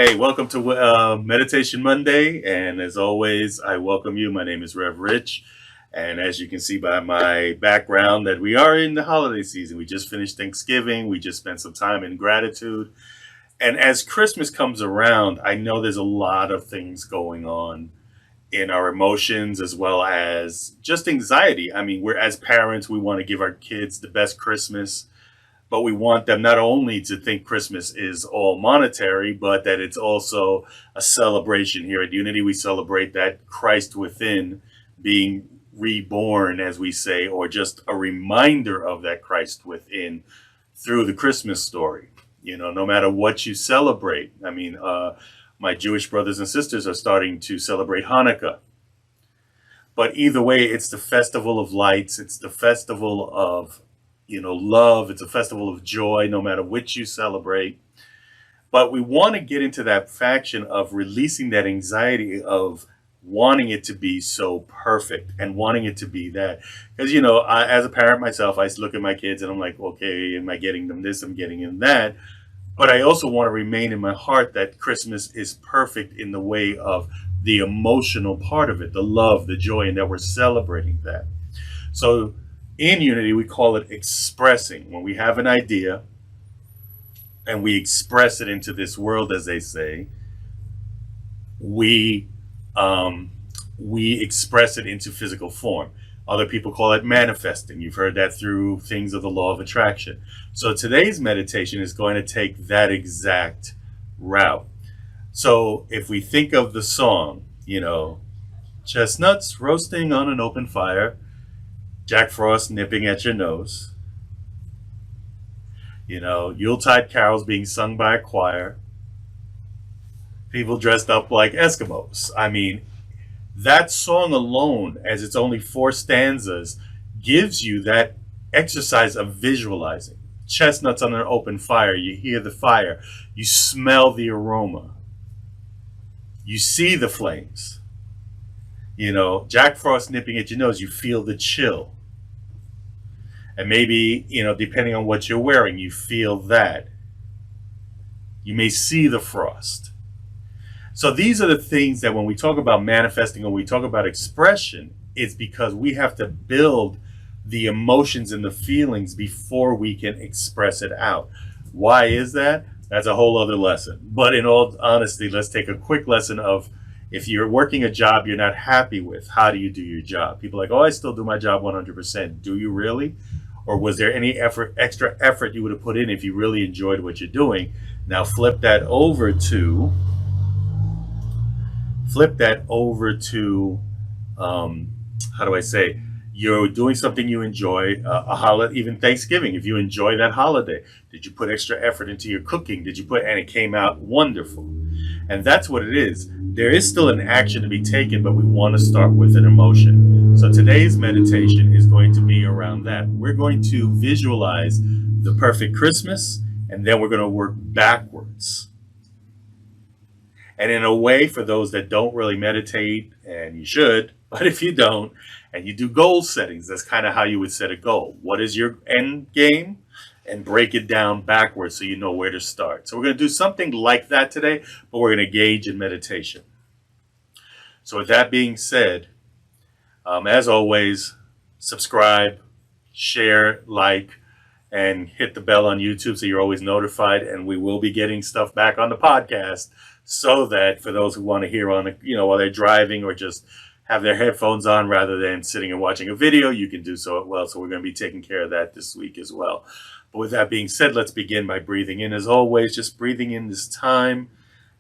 Hey, welcome to Meditation Monday. And as always, I welcome you. My name is Rev Rich. And as you can see by my background, that we are in the holiday season. We just finished Thanksgiving. We just spent some time in gratitude. And as Christmas comes around, I know there's a lot of things going on in our emotions as well as just anxiety. I mean, we're as parents, we want to give our kids the best Christmas, but we want them not only to think Christmas is all monetary, but that it's also a celebration. Here at Unity, we celebrate that Christ within being reborn, as we say, or just a reminder of that Christ within through the Christmas story. You know, no matter what you celebrate. I mean, my Jewish brothers and sisters are starting to celebrate Hanukkah. But either way, it's the festival of lights. It's the festival of, love. It's a festival of joy, no matter which you celebrate. But we want to get into that faction of releasing that anxiety of wanting it to be so perfect and wanting it to be that. Because, as a parent myself, I look at my kids and I'm like, okay, am I getting them this? I'm getting them that. But I also want to remain in my heart that Christmas is perfect in the way of the emotional part of it, the love, the joy, and that we're celebrating that. So in Unity, we call it expressing. When we have an idea and we express it into this world, as they say, we express it into physical form. Other people call it manifesting. You've heard that through things of the law of attraction. So today's meditation is going to take that exact route. So if we think of the song, chestnuts roasting on an open fire, Jack Frost nipping at your nose, Yuletide carols being sung by a choir, people dressed up like Eskimos. I mean, that song alone, as it's only 4 stanzas, gives you that exercise of visualizing. Chestnuts on an open fire, you hear the fire, you smell the aroma, you see the flames. Jack Frost nipping at your nose, you feel the chill. And maybe, depending on what you're wearing, you feel that. You may see the frost. So these are the things that when we talk about manifesting or we talk about expression, it's because we have to build the emotions and the feelings before we can express it out. Why is that? That's a whole other lesson. But in all honesty, let's take a quick lesson of if you're working a job you're not happy with, how do you do your job? People are like, oh, I still do my job 100%. Do you really? Or was there any extra effort you would have put in if you really enjoyed what you're doing? Now flip that over to how do I say, you're doing something you enjoy, a holiday, even Thanksgiving. If you enjoy that holiday, did you put extra effort into your cooking? And it came out wonderful. And that's what it is. There is still an action to be taken, but we want to start with an emotion. So today's meditation is going to be around that. We're going to visualize the perfect Christmas, and then we're going to work backwards. And in a way, for those that don't really meditate, and you should, but if you don't, and you do goal settings, that's kind of how you would set a goal. What is your end game? And break it down backwards so you know where to start. So we're going to do something like that today, but we're going to engage in meditation. So with that being said, as always, subscribe, share, like, and hit the bell on YouTube so you're always notified. And we will be getting stuff back on the podcast so that for those who want to hear on, while they're driving or just have their headphones on rather than sitting and watching a video, you can do so as well. So we're going to be taking care of that this week as well. But with that being said, let's begin by breathing in. As always, just breathing in this time.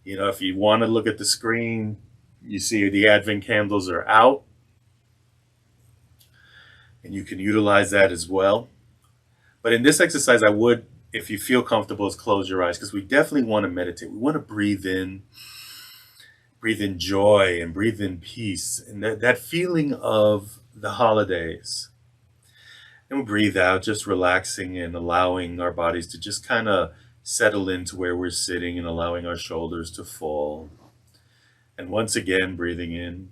If you want to look at the screen, you see the Advent candles are out. And you can utilize that as well. But in this exercise, I would, if you feel comfortable, is close your eyes because we definitely want to meditate. We want to breathe in joy and breathe in peace and that feeling of the holidays. And we breathe out, just relaxing and allowing our bodies to just kind of settle into where we're sitting and allowing our shoulders to fall. And once again, breathing in,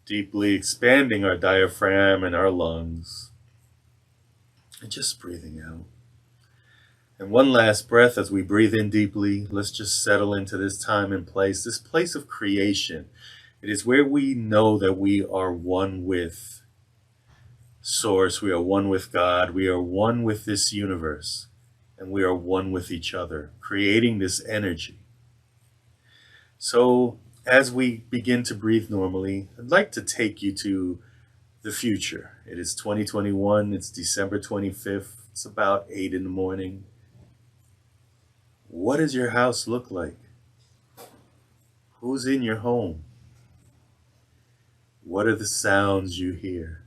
deeply expanding our diaphragm and our lungs. And just breathing out. And one last breath as we breathe in deeply. Let's just settle into this time and place, this place of creation. It is where we know that we are one with Source, we are one with God, we are one with this universe, and we are one with each other, creating this energy. So, as we begin to breathe normally, I'd like to take you to the future. It is 2021, it's December 25th, it's about 8 in the morning. What does your house look like? Who's in your home? What are the sounds you hear?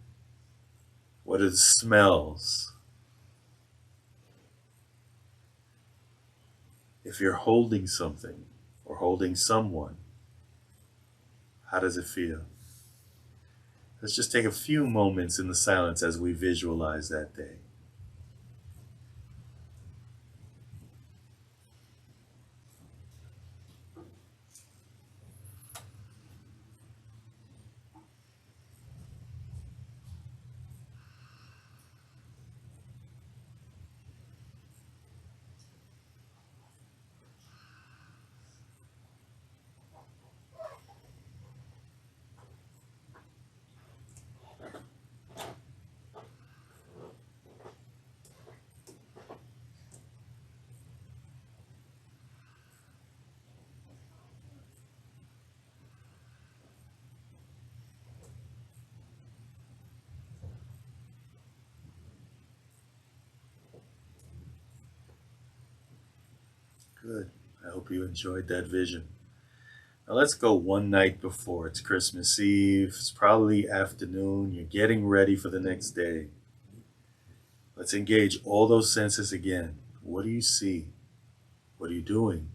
What are the smells? If you're holding something or holding someone, how does it feel? Let's just take a few moments in the silence as we visualize that day. Good. I hope you enjoyed that vision. Now let's go one night before. It's Christmas Eve. It's probably afternoon. You're getting ready for the next day. Let's engage all those senses again. What do you see? What are you doing?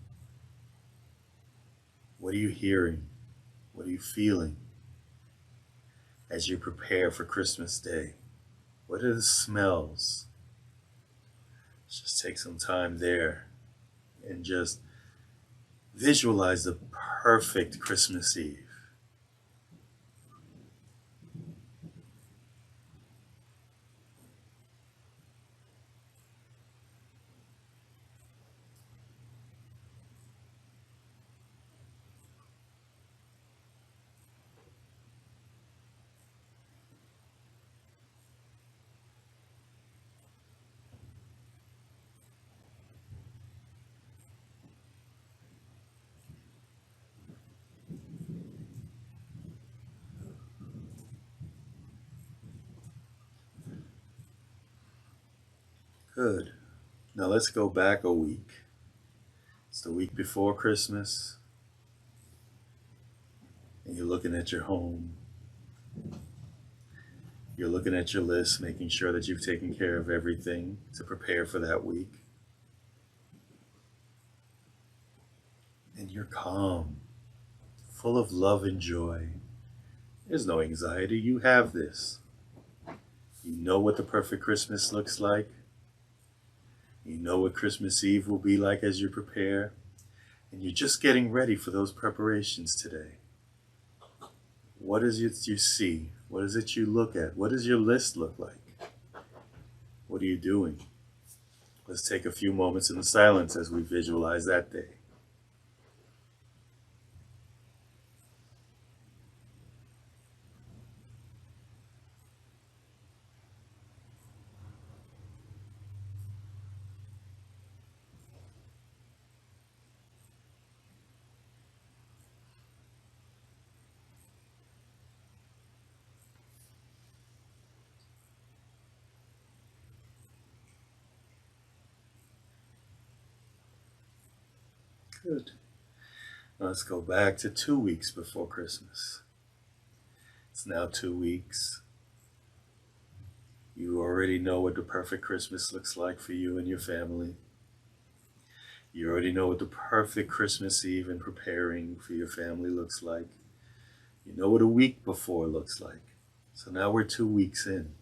What are you hearing? What are you feeling as you prepare for Christmas Day? What are the smells? Let's just take some time there and just visualize the perfect Christmas Eve. Good. Now let's go back a week. It's the week before Christmas, and you're looking at your home. You're looking at your list, making sure that you've taken care of everything to prepare for that week. And you're calm, full of love and joy. There's no anxiety. You have this. You know what the perfect Christmas looks like. You know what Christmas Eve will be like as you prepare. And you're just getting ready for those preparations today. What is it you see? What is it you look at? What does your list look like? What are you doing? Let's take a few moments in the silence as we visualize that day. Good. Now let's go back to 2 weeks before Christmas. It's now 2 weeks. You already know what the perfect Christmas looks like for you and your family. You already know what the perfect Christmas Eve and preparing for your family looks like. You know what a week before looks like. So now we're 2 weeks in.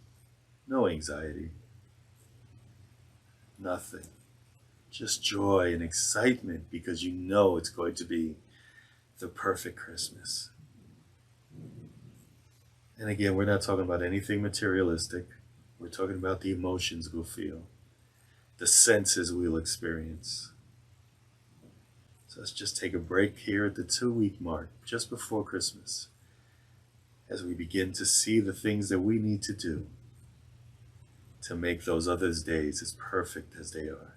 No anxiety. Nothing. Just joy and excitement because you know it's going to be the perfect Christmas. And again, we're not talking about anything materialistic. We're talking about the emotions we'll feel. the senses we'll experience. So let's just take a break here at the 2 week mark, just before Christmas, as we begin to see the things that we need to do to make those other days as perfect as they are.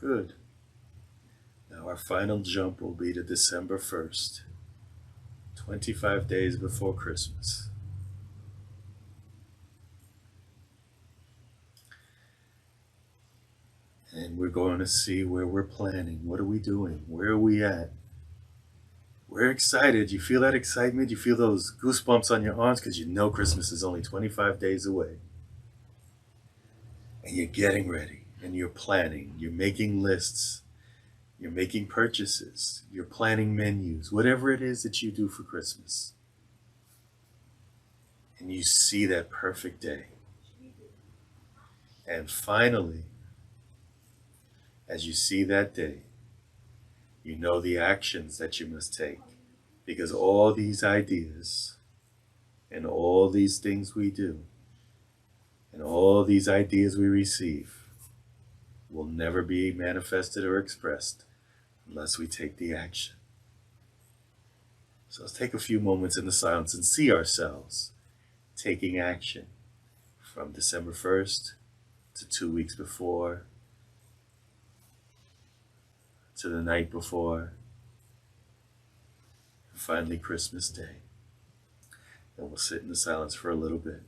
Good. Now our final jump will be to December 1st, 25 days before Christmas. And we're going to see where we're planning. What are we doing? Where are we at? We're excited. You feel that excitement? You feel those goosebumps on your arms because you know Christmas is only 25 days away. And you're getting ready and you're planning. You're making lists. You're making purchases. You're planning menus. Whatever it is that you do for Christmas. And you see that perfect day. And finally, as you see that day, you know the actions that you must take, because all these ideas and all these things we do and all these ideas we receive will never be manifested or expressed unless we take the action. So let's take a few moments in the silence and see ourselves taking action from December 1st to 2 weeks before, to the night before, and finally Christmas Day. And we'll sit in the silence for a little bit.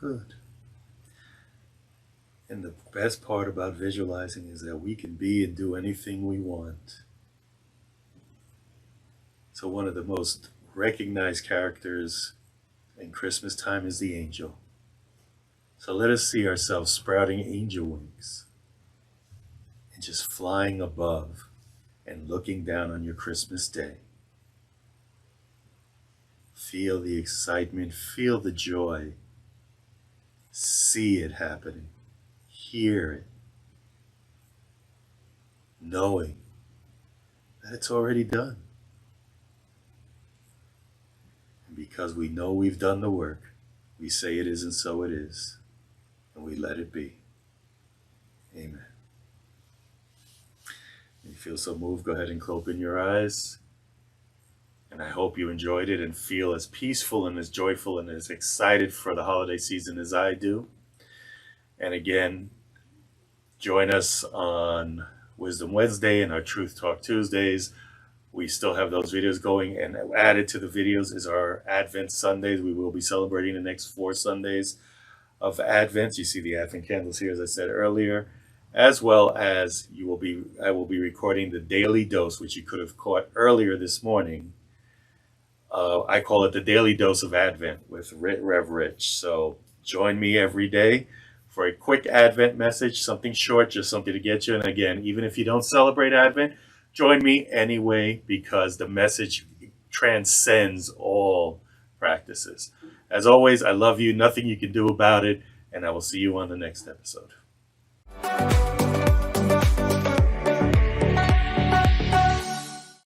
Good. And the best part about visualizing is that we can be and do anything we want. So one of the most recognized characters in Christmas time is the angel. So let us see ourselves sprouting angel wings and just flying above and looking down on your Christmas day. Feel the excitement, feel the joy, see it happening, hear it, knowing that it's already done. And because we know we've done the work, we say it is and so it is, and we let it be. Amen. If you feel so moved, go ahead and open your eyes. And I hope you enjoyed it and feel as peaceful and as joyful and as excited for the holiday season as I do. And again, join us on Wisdom Wednesday and our Truth Talk Tuesdays. We still have those videos going, and added to the videos is our Advent Sundays. We will be celebrating the next 4 Sundays of Advent. You see the Advent candles here, as I said earlier, as well as I will be recording the Daily Dose, which you could have caught earlier this morning. I call it the Daily Dose of Advent with Rev Rich. So join me every day for a quick Advent message, something short, just something to get you. And again, even if you don't celebrate Advent, join me anyway, because the message transcends all practices. As always, I love you. Nothing you can do about it. And I will see you on the next episode.